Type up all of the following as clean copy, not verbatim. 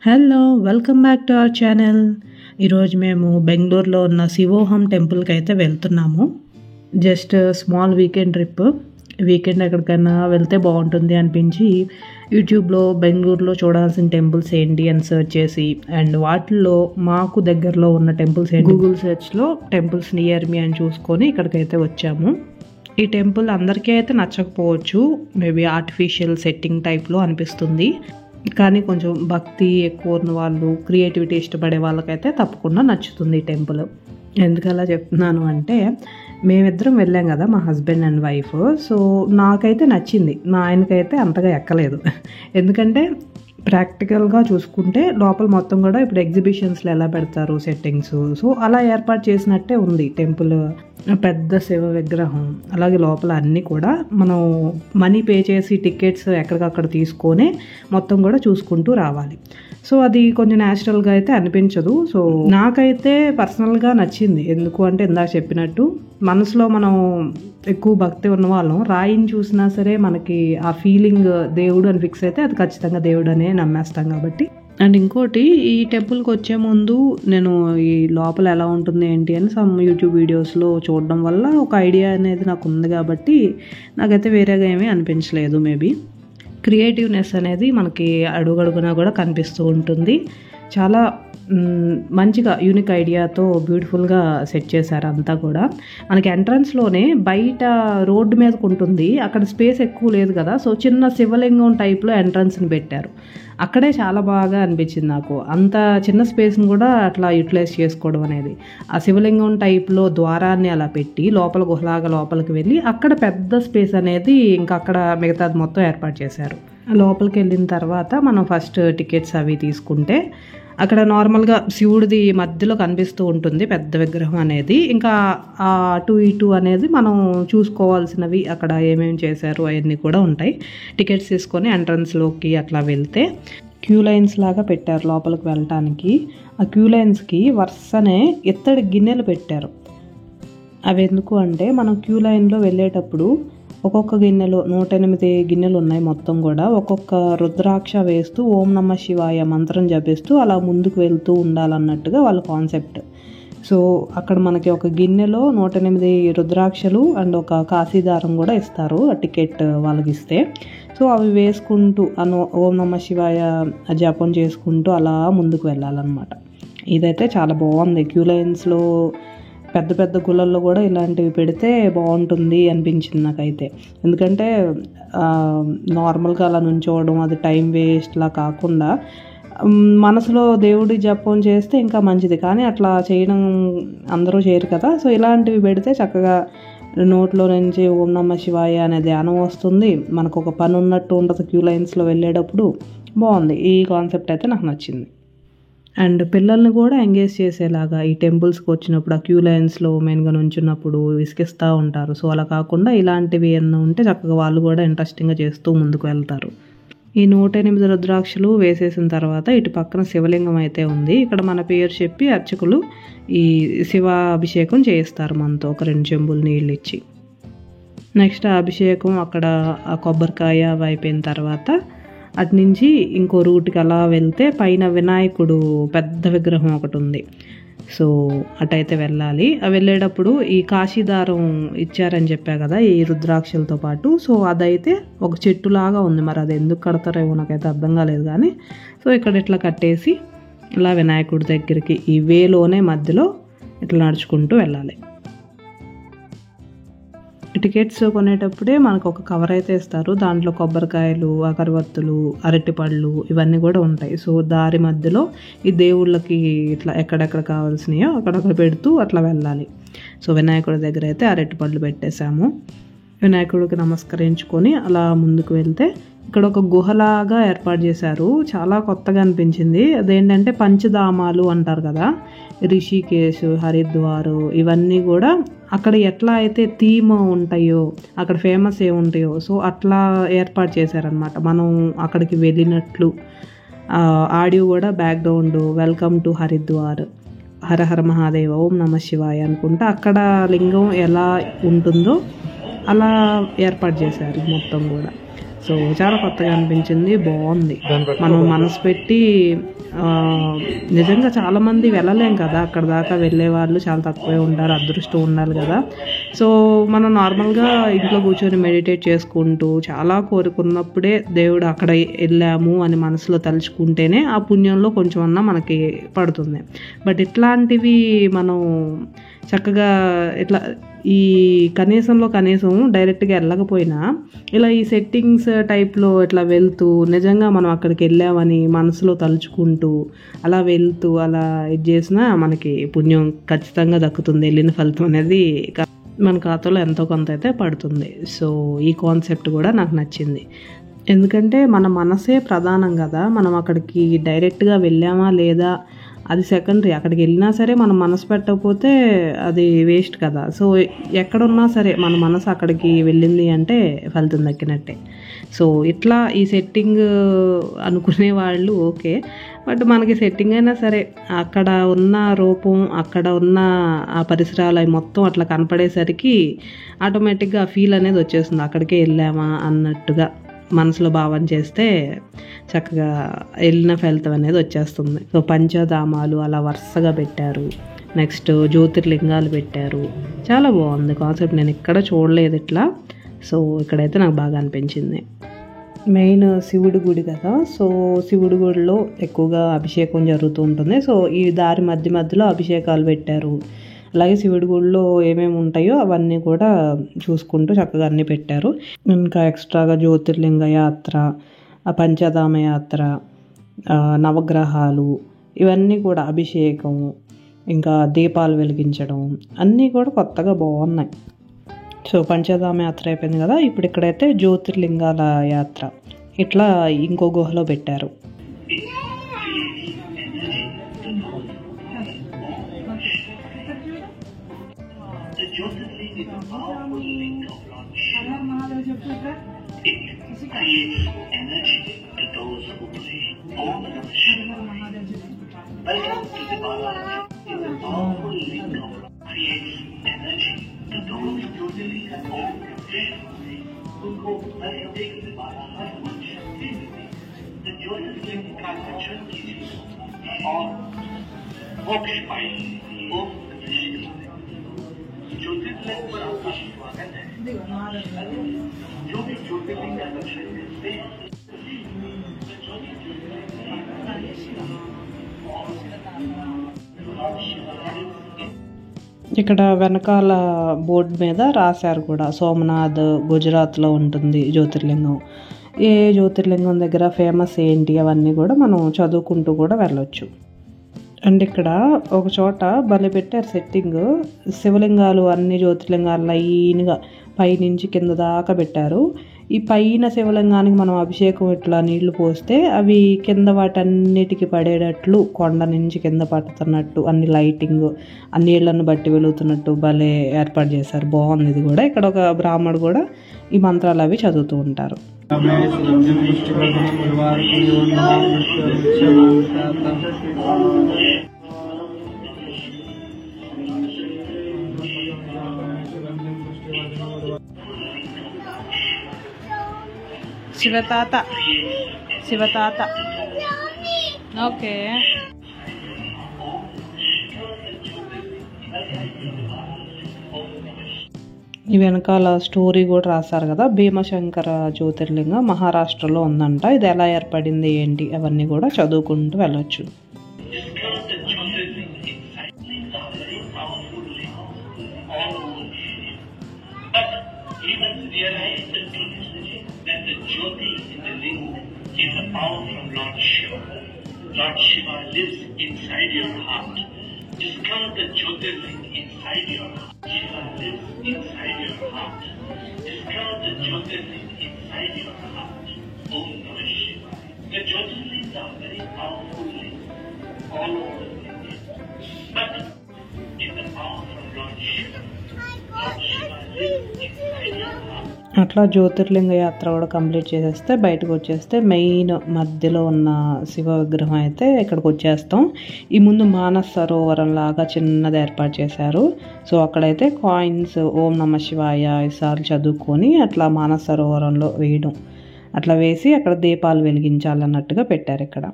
Hello welcome back to our channel. ఈరోజు మేము బెంగళూరులో ఉన్న శివోహం టెంపుల్కి అయితే వెళ్తున్నాము. Just small weekend trip. Weekend ఎక్కడికైనా వెళ్తే బాగుంటుంది అనిపించి యూట్యూబ్లో బెంగళూరులో చూడాల్సిన టెంపుల్స్ ఏంటి అని సెర్చ్ చేసి అండ్ వాటిల్లో మాకు దగ్గరలో ఉన్న టెంపుల్స్ ఏంటి గూగుల్ సెర్చ్లో టెంపుల్స్ నియర్ మీ అని చూసుకొని ఇక్కడికైతే వచ్చాము. ఈ టెంపుల్ అందరికీ అయితే నచ్చకపోవచ్చు, మేబీ ఆర్టిఫిషియల్ సెట్టింగ్ టైప్లో అనిపిస్తుంది. కానీ కొంచెం భక్తి ఎక్కువ ఉన్న వాళ్ళు, క్రియేటివిటీ ఇష్టపడే వాళ్ళకైతే తప్పకుండా నచ్చుతుంది ఈ టెంపుల్. ఎందుకలా చెప్తున్నాను అంటే, మేమిద్దరం వెళ్ళాం కదా, మా హస్బెండ్ అండ్ వైఫ్. సో నాకైతే నచ్చింది, మా ఆయనకైతే అంతగా ఎక్కలేదు. ఎందుకంటే ప్రాక్టికల్గా చూసుకుంటే లోపల మొత్తం కూడా ఇప్పుడు ఎగ్జిబిషన్స్లో ఎలా పెడతారు సెట్టింగ్స్, సో అలా ఏర్పాటు చేసినట్టే ఉంది టెంపుల్. పెద్ద శివ విగ్రహం, అలాగే లోపల అన్నీ కూడా మనం మనీ పే చేసి టికెట్స్ ఎక్కడికక్కడ తీసుకొని మొత్తం కూడా చూసుకుంటూ రావాలి. సో అది కొంచెం న్యాచురల్గా అయితే అనిపించదు. సో నాకైతే పర్సనల్గా నచ్చింది. ఎందుకు అంటే ఇందాక చెప్పినట్టు మనసులో మనం ఎక్కువ భక్తి ఉన్న వాళ్ళం రాయిని చూసినా సరే మనకి ఆ ఫీలింగ్ దేవుడు అని ఫిక్స్ అయితే అది ఖచ్చితంగా దేవుడు అనే నమ్మేస్తాం కాబట్టి. అండ్ ఇంకోటి, ఈ టెంపుల్కి వచ్చే ముందు నేను ఈ లోపల ఎలా ఉంటుంది ఏంటి అని సమ్ యూట్యూబ్ వీడియోస్లో చూడడం వల్ల ఒక ఐడియా అనేది నాకు ఉంది కాబట్టి నాకైతే వేరేగా ఏమీ అనిపించలేదు. మేబీ క్రియేటివ్నెస్ అనేది మనకి అడుగడుగునా కూడా కనిపిస్తూ ఉంటుంది. చాలా మంచిగా యూనిక్ ఐడియాతో బ్యూటిఫుల్గా సెట్ చేశారు అంతా కూడా. మనకి ఎంట్రన్స్లోనే బయట రోడ్డు మీదకు ఉంటుంది, అక్కడ స్పేస్ ఎక్కువ లేదు కదా, సో చిన్న శివలింగం టైప్లో ఎంట్రన్స్ని పెట్టారు. అక్కడే చాలా బాగా అనిపించింది నాకు, అంత చిన్న స్పేస్ని కూడా అట్లా యూటిలైజ్ చేసుకోవడం అనేది. ఆ శివలింగం టైప్లో ద్వారాన్ని అలా పెట్టి లోపల గుహలాగా లోపలికి వెళ్ళి అక్కడ పెద్ద స్పేస్ అనేది ఇంకా అక్కడ మిగతాది మొత్తం ఏర్పాటు చేశారు. లోపలికి వెళ్ళిన తర్వాత మనం ఫస్ట్ టికెట్స్ అవి తీసుకుంటే అక్కడ నార్మల్గా శివుడిది మధ్యలో కనిపిస్తూ ఉంటుంది పెద్ద విగ్రహం అనేది. ఇంకా అటు ఇటు అనేది మనం చూసుకోవాల్సినవి అక్కడ ఏమేమి చేశారు అవన్నీ కూడా ఉంటాయి. టికెట్స్ తీసుకొని ఎంట్రన్స్లోకి అట్లా వెళ్తే క్యూ లైన్స్ లాగా పెట్టారు లోపలికి వెళ్ళటానికి. ఆ క్యూ లైన్స్కి వరుసనే ఇత్తడి గిన్నెలు పెట్టారు. అవి ఎందుకు అంటే మనం క్యూ లైన్లో వెళ్ళేటప్పుడు ఒక్కొక్క గిన్నెలో 108 గిన్నెలు ఉన్నాయి మొత్తం కూడా. ఒక్కొక్క రుద్రాక్ష వేస్తూ ఓం నమః శివాయ మంత్రం జపిస్తూ అలా ముందుకు వెళ్తూ ఉండాలన్నట్టుగా వాళ్ళ కాన్సెప్ట్. సో అక్కడ మనకి ఒక గిన్నెలో 108 రుద్రాక్షలు అండ్ ఒక కాశీదారం కూడా ఇస్తారు ఆ టికెట్ వాళ్ళకి ఇస్తే. సో అవి వేసుకుంటూ ఓం నమః శివాయ జపం చేసుకుంటూ అలా ముందుకు వెళ్ళాలన్నమాట. ఇదైతే చాలా బాగుంది. క్యూ లైన్స్లో పెద్ద పెద్ద గుళ్ళల్లో కూడా ఇలాంటివి పెడితే బాగుంటుంది అనిపించింది నాకైతే. ఎందుకంటే నార్మల్గా అలా నుంచోవడం అది టైం వేస్ట్లా కాకుండా మనసులో దేవుడి జపం చేస్తే ఇంకా మంచిది, కానీ అట్లా చేయడం అందరూ చేయరు కదా. సో ఇలాంటివి పెడితే చక్కగా నోట్లో నుంచి ఓం నమః శివాయ అనే ధ్యానం వస్తుంది, మనకు ఒక పని ఉన్నట్టు ఉంటుంది క్యూ లైన్స్లో వెళ్ళేటప్పుడు. బాగుంది, ఈ కాన్సెప్ట్ అయితే నాకు నచ్చింది. అండ్ పిల్లల్ని కూడా ఎంగేజ్ చేసేలాగా ఈ టెంపుల్స్కి వచ్చినప్పుడు ఆ క్యూ లైన్స్లో మెయిన్గా నుంచున్నప్పుడు విసిగిస్తూ ఉంటారు. సో అలా కాకుండా ఇలాంటివి ఏమన్నా ఉంటే చక్కగా వాళ్ళు కూడా ఇంట్రెస్టింగ్గా చేస్తూ ముందుకు వెళ్తారు. ఈ 108 రుద్రాక్షలు వేసేసిన తర్వాత ఇటు పక్కన శివలింగం అయితే ఉంది. ఇక్కడ మన పేరు చెప్పి అర్చకులు ఈ శివాభిషేకం చేయిస్తారు మనతో, ఒక 2 చెంబులు నీళ్ళు ఇచ్చి. నెక్స్ట్ ఆ అభిషేకం అక్కడ ఆ కొబ్బరికాయ అవి అయిపోయిన తర్వాత అటు నుంచి ఇంకో రూట్కి అలా వెళ్తే పైన వినాయకుడు పెద్ద విగ్రహం ఒకటి ఉంది. సో అటైతే వెళ్ళాలి. వెళ్ళేటప్పుడు ఈ కాశీదారం ఇచ్చారని చెప్పా కదా ఈ రుద్రాక్షలతో పాటు. సో అదైతే ఒక చెట్టులాగా ఉంది, మరి అది ఎందుకు కడతారేమో నాకైతే అర్థం కాలేదు. కానీ సో ఇక్కడ ఇట్లా కట్టేసి ఇలా వినాయకుడి దగ్గరికి ఈ వేలోనే మధ్యలో ఇట్లా నడుచుకుంటూ వెళ్ళాలి. టికెట్స్ కొనేటప్పుడే మనకు ఒక కవర్ అయితే ఇస్తారు, దాంట్లో కొబ్బరికాయలు, అగరబత్తులు, అరటిపళ్ళు ఇవన్నీ కూడా ఉంటాయి. సో దారి మధ్యలో ఈ దేవుళ్ళకి ఇట్లా ఎక్కడెక్కడ కావాల్సినాయో అక్కడక్కడ పెడుతూ అట్లా వెళ్ళాలి. సో వినాయకుడి దగ్గర అయితే అరటిపళ్ళు పెట్టేశాము. వినాయకుడికి నమస్కరించుకొని అలా ముందుకు వెళ్తే ఇక్కడ ఒక గుహలాగా ఏర్పాటు చేశారు, చాలా కొత్తగా అనిపించింది. అదేంటంటే పంచధామాలు అంటారు కదా, రిషికేశ్, హరిద్వార్ ఇవన్నీ కూడా అక్కడ ఎట్లా అయితే థీమ్ ఉంటాయో అక్కడ ఫేమస్ ఏముంటాయో సో అట్లా ఏర్పాటు చేశారనమాట. మనం అక్కడికి వెళ్ళినట్లు ఆడియో కూడా బ్యాక్గ్రౌండ్ వెల్కమ్ టు హరిద్వార్, హర హర మహాదేవ, ఓం నమః శివాయ అనుకుంటా అక్కడ లింగం ఎలా ఉంటుందో అలా ఏర్పాటు చేశారు మొత్తం కూడా. సో చాలా కొత్తగా అనిపించింది, బాగుంది. మనం మనసు పెట్టి నిజంగా చాలామంది వెళ్ళలేం కదా, అక్కడ దాకా వెళ్ళే వాళ్ళు చాలా తక్కువే ఉంటారు, అదృష్టం ఉండాలి కదా. సో మనం నార్మల్గా ఇంట్లో కూర్చొని మెడిటేట్ చేసుకుంటూ చాలా కోరుకున్నప్పుడే దేవుడు అక్కడ వెళ్ళాము అని మనసులో తలుచుకుంటేనే ఆ పుణ్యంలో కొంచెం అన్నా మనకి పడుతుంది. బట్ ఇట్లాంటివి మనం చక్కగా ఇట్లా ఈ కనీసం డైరెక్ట్గా వెళ్ళకపోయినా ఇలా ఈ సెట్టింగ్స్ టైప్లో ఇట్లా వెళ్తూ నిజంగా మనం అక్కడికి వెళ్ళామని మనసులో తలుచుకుంటూ అలా వెళ్తూ అలా ఇది చేసినా మనకి పుణ్యం ఖచ్చితంగా దక్కుతుంది. వెళ్ళిన ఫలితం అనేది మన ఖాతాలో ఎంతో కొంత అయితే పడుతుంది. సో ఈ కాన్సెప్ట్ కూడా నాకు నచ్చింది. ఎందుకంటే మన మనసే ప్రధానం కదా, మనం అక్కడికి డైరెక్ట్గా వెళ్ళామా లేదా అది సెకండరీ. అక్కడికి వెళ్ళినా సరే మనం మనసు పెట్టకపోతే అది వేస్ట్ కదా. సో ఎక్కడున్నా సరే మన మనసు అక్కడికి వెళ్ళింది అంటే ఫలితం దక్కినట్టే. సో ఇట్లా ఈ సెట్టింగ్ అనుకునే వాళ్ళు ఓకే, బట్ మనకి సెట్టింగ్ అయినా సరే అక్కడ ఉన్న రూపం అక్కడ ఉన్న ఆ పరిసరాలు అవి మొత్తం అట్లా కనపడేసరికి ఆటోమేటిక్గా ఫీల్ అనేది వచ్చేస్తుంది, అక్కడికే వెళ్ళామా అన్నట్టుగా మనసులో భావన చేస్తే చక్కగా వెళ్ళిన ఫలితం అనేది వచ్చేస్తుంది. సో పంచధామాలు అలా వరుసగా పెట్టారు, నెక్స్ట్ జ్యోతిర్లింగాలు పెట్టారు, చాలా బాగుంది కాన్సెప్ట్. నేను ఇక్కడ చూడలేదు ఇట్లా. సో ఇక్కడైతే నాకు బాగా అనిపించింది. మెయిన్ శివుడి గుడి కదా, సో శివుడి గుడిలో ఎక్కువగా అభిషేకం జరుగుతూ ఉంటుంది. సో ఈ దారి మధ్యలో అభిషేకాలు పెట్టారు. అలాగే శివుడి గుడిలో ఏమేమి ఉంటాయో అవన్నీ కూడా చూసుకుంటూ చక్కగా అన్నీ పెట్టారు. ఇంకా ఎక్స్ట్రాగా జ్యోతిర్లింగ యాత్ర, పంచధామ యాత్ర, నవగ్రహాలు, ఇవన్నీ కూడా అభిషేకం, ఇంకా దీపాలు వెలిగించడం అన్నీ కూడా కొత్తగా బాగున్నాయి. సో పంచధామ యాత్ర అయిపోయింది కదా, ఇప్పుడు ఇక్కడైతే జ్యోతిర్లింగాల యాత్ర ఇట్లా ఇంకో గుహలో పెట్టారు. ఇక్కడ వెనకాల బోర్డు మీద రాశారు కూడా, సోమనాథ్ గుజరాత్లో ఉంటుంది జ్యోతిర్లింగం. ఏ జ్యోతిర్లింగం దగ్గర ఫేమస్ ఏంటి అవన్నీ కూడా మనం చదువుకుంటూ కూడా వెళ్ళొచ్చు. అండ్ ఇక్కడ ఒక చోట బలి పెట్టారు సెట్టింగ్, శివలింగాలు అన్ని జ్యోతిర్లింగాలు లైన్గా పైనుంచి కింద దాకా పెట్టారు. ఈ పైన శివలింగానికి మనం అభిషేకం ఇట్లా నీళ్లు పోస్తే అవి కింద వాటన్నిటికి పడేటట్లు కొండ నుంచి కింద పడుతున్నట్టు అన్ని లైటింగ్ ఆ నీళ్లను బట్టి వెలుగుతున్నట్టు భలే ఏర్పాటు చేశారు, బాగుంది. ఇది కూడా ఇక్కడ ఒక బ్రాహ్మడు కూడా ఈ మంత్రాలు అవి చదువుతూ ఉంటారు. శివతాత ఓకే. ఈ వెనకాల స్టోరీ కూడా రాశారు కదా, భీమశంకర జ్యోతిర్లింగం మహారాష్ట్రలో ఉందంట. ఇది ఎలా ఏర్పడింది ఏంటి అవన్నీ కూడా చదువుకుంటూ వెళ్ళొచ్చు. Lord Shiva lives inside your heart. Discover the Jyotirling inside your heart. Shiva lives inside your heart. Discover the Jyotirling inside your heart. Om Namah Shiva. The Jyotirlings are very powerful links all over India. But in the power from Lord Shiva, Lord Shiva lives inside your heart. అట్లా జ్యోతిర్లింగ యాత్ర కూడా complete చేసేస్తే బయటకు వచ్చేస్తే main మధ్యలో ఉన్న శివ విగ్రహం అయితే ఇక్కడికి వచ్చేస్తాం. ఈ ముందు మానస సరోవరం లాగా చిన్నది ఏర్పాటు చేశారు. సో అక్కడైతే కాయిన్స్ ఓం నమ శివాయ ఈసారి చదువుకొని అట్లా మానస సరోవరంలో వేయడం అట్లా వేసి అక్కడ దీపాలు వెలిగించాలన్నట్టుగా పెట్టారు ఇక్కడ.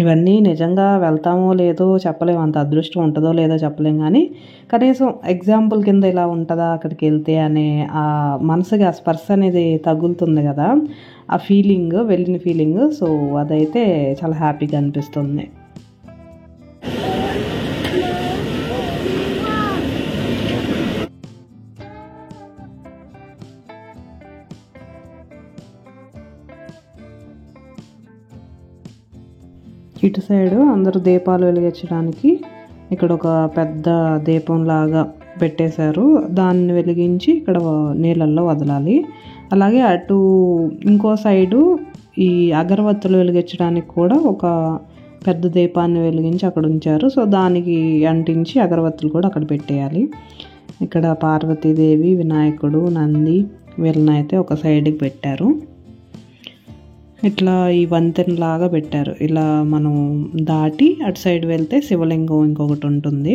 ఇవన్నీ నిజంగా వెళ్తామో లేదో చెప్పలేము, అంత అదృష్టం ఉంటుందో లేదో చెప్పలేము, కానీ కనీసం ఎగ్జాంపుల్ కింద ఇలా ఉంటుందా అక్కడికి వెళ్తే అనే ఆ మనసుకి ఆ స్పర్శ అనేది తగులుతుంది కదా, ఆ ఫీలింగ్, వెళ్ళిన ఫీలింగ్. సో అదైతే చాలా హ్యాపీగా అనిపిస్తుంది. ఇటు సైడు అందరూ దీపాలు వెలిగించడానికి ఇక్కడ ఒక పెద్ద దీపం లాగా పెట్టేశారు. దాన్ని వెలిగించి ఇక్కడ నీళ్ళల్లో వదలాలి. అలాగే అటు ఇంకో సైడు ఈ అగరవత్తులు వెలిగించడానికి కూడా ఒక పెద్ద దీపాన్ని వెలిగించి అక్కడ ఉంచారు. సో దానికి అంటించి అగరవత్తులు కూడా అక్కడ పెట్టేయాలి. ఇక్కడ పార్వతీదేవి, వినాయకుడు, నంది వీళ్ళనైతే ఒక సైడ్కి పెట్టారు. ఇట్లా ఈ వంతెనలాగా పెట్టారు. ఇలా మనం దాటి అటు సైడ్ వెళ్తే శివలింగం ఇంకొకటి ఉంటుంది.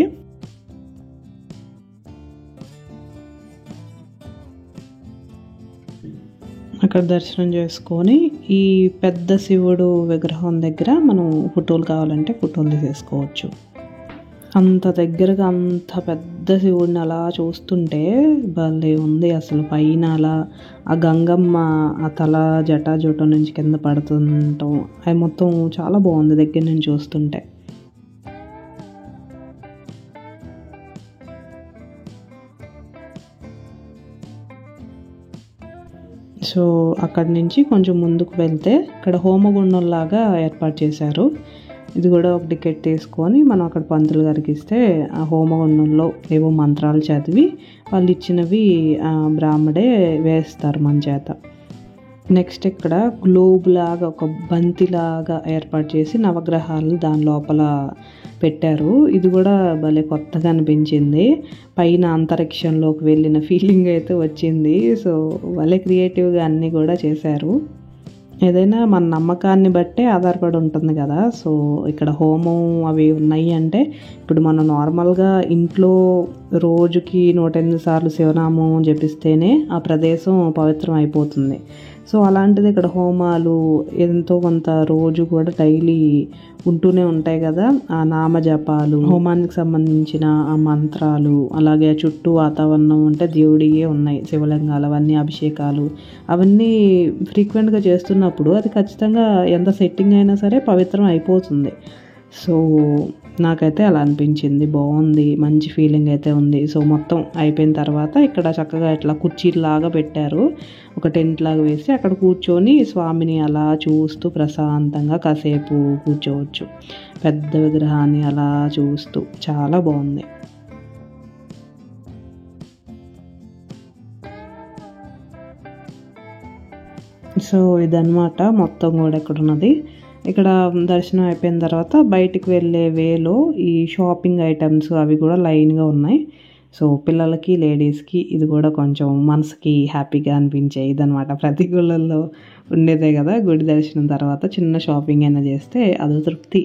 అక్కడ దర్శనం చేసుకొని ఈ పెద్ద శివుడు విగ్రహం దగ్గర మనం ఫోటోలు కావాలంటే ఫోటోలు తీసేసుకోవచ్చు. అంత దగ్గరగా అంత పెద్ద శివుడిని అలా చూస్తుంటే భలే ఉంది అసలు. పైన అలా ఆ గంగమ్మ ఆ తల జటాజూటం నుంచి కింద పడుతుంటాం, అది మొత్తం చాలా బాగుంది దగ్గర నుంచి చూస్తుంటే. సో అక్కడి నుంచి కొంచెం ముందుకు వెళ్తే ఇక్కడ హోమగుండంలాగా ఏర్పాటు చేశారు. ఇది కూడా ఒక టికెట్ తీసుకొని మనం అక్కడ పంతులు గారికి ఇస్తే ఆ హోమగుండంలో ఏవో మంత్రాలు చదివి వాళ్ళు ఇచ్చినవి బ్రాహ్మడే వేస్తారు మన చేత. నెక్స్ట్ ఇక్కడ గ్లోబ్ లాగా ఒక బంతిలాగా ఏర్పాటు చేసి నవగ్రహాలు దాని లోపల పెట్టారు. ఇది కూడా భలే కొత్తగా అనిపించింది. పైన అంతరిక్షంలోకి వెళ్ళిన ఫీలింగ్ అయితే వచ్చింది. సో భలే క్రియేటివ్గా అన్నీ కూడా చేశారు. ఏదైనా మన నమ్మకాన్ని బట్టే ఆధారపడి ఉంటుంది కదా. సో ఇక్కడ హోమం అవి ఉన్నాయి అంటే ఇప్పుడు మనం నార్మల్గా ఇంట్లో రోజుకి 108 సార్లు శివనామం జపిస్తేనే ఆ ప్రదేశం పవిత్రం అయిపోతుంది. సో అలాంటిది ఇక్కడ హోమాలు ఎంతో కొంత రోజు కూడా డైలీ ఉంటూనే ఉంటాయి కదా. ఆ నామజపాలు, హోమానికి సంబంధించిన ఆ మంత్రాలు, అలాగే చుట్టూ వాతావరణం అంటే దేవుడియే ఉన్నాయి, శివలింగాలు, అవన్నీ అభిషేకాలు, అవన్నీ ఫ్రీక్వెంట్గా చేస్తున్నప్పుడు అది ఖచ్చితంగా ఎంత సెట్టింగ్ అయినా సరే పవిత్రం అయిపోతుంది. సో నాకైతే అలా అనిపించింది, బాగుంది, మంచి ఫీలింగ్ అయితే ఉంది. సో మొత్తం అయిపోయిన తర్వాత ఇక్కడ చక్కగా ఇట్లా కుర్చీలాగా పెట్టారు, ఒక టెంట్ లాగా వేసి అక్కడ కూర్చొని స్వామిని అలా చూస్తూ ప్రశాంతంగా కాసేపు కూర్చోవచ్చు. పెద్ద విగ్రహాన్ని అలా చూస్తూ చాలా బాగుంది. సో ఇదన్నమాట మొత్తం కూడా ఇక్కడ ఉన్నది. ఇక్కడ దర్శనం అయిపోయిన తర్వాత బయటికి వెళ్ళే వేలో ఈ షాపింగ్ ఐటమ్స్ అవి కూడా లైన్గా ఉన్నాయి. సో పిల్లలకి, లేడీస్కి ఇది కూడా కొంచెం మనసుకి హ్యాపీగా అనిపించాయి. ఇదనమాట ప్రతి గుళ్ళల్లో ఉండేదే కదా, గుడి దర్శనం తర్వాత చిన్న షాపింగ్ అయినా చేస్తే అదో తృప్తి.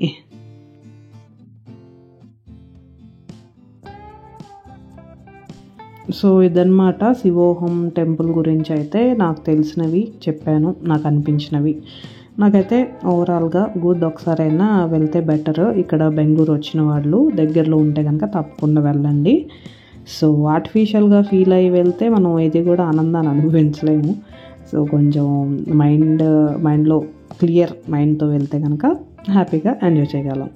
సో ఇదన్నమాట శివోహం టెంపుల్ గురించి అయితే నాకు తెలిసినవి చెప్పాను, నాకు అనిపించినవి. నాకైతే ఓవరాల్గా గుడ్. ఒకసారైనా వెళ్తే బెటర్. ఇక్కడ బెంగళూరు వచ్చిన వాళ్ళు దగ్గరలో ఉంటే కనుక తప్పకుండా వెళ్ళండి. సో ఆర్టిఫిషియల్గా ఫీల్ అయ్యి వెళ్తే మనం ఇది కూడా ఆనందాన్ని అనుభవించలేము. సో కొంచెం మైండ్లో క్లియర్ మైండ్తో వెళ్తే కనుక హ్యాపీగా ఎంజాయ్ చేయగలం,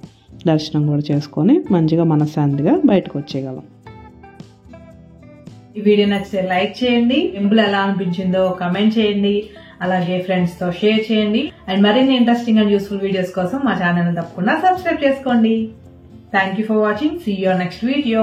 దర్శనం కూడా చేసుకొని మంచిగా మనశ్శాంతిగా బయటకు వచ్చేయగలం. ఈ వీడియో నచ్చితే లైక్ చేయండి, టెంపుల్ ఎలా అనిపించిందో కమెంట్ చేయండి, అలాగే ఫ్రెండ్స్ తో షేర్ చేయండి. అండ్ మరిన్ని ఇంట్రెస్టింగ్ అండ్ యూస్ఫుల్ వీడియోస్ కోసం మా ఛానల్ తప్పకుండా సబ్స్క్రైబ్ చేసుకోండి. Thank you for watching. See you next video.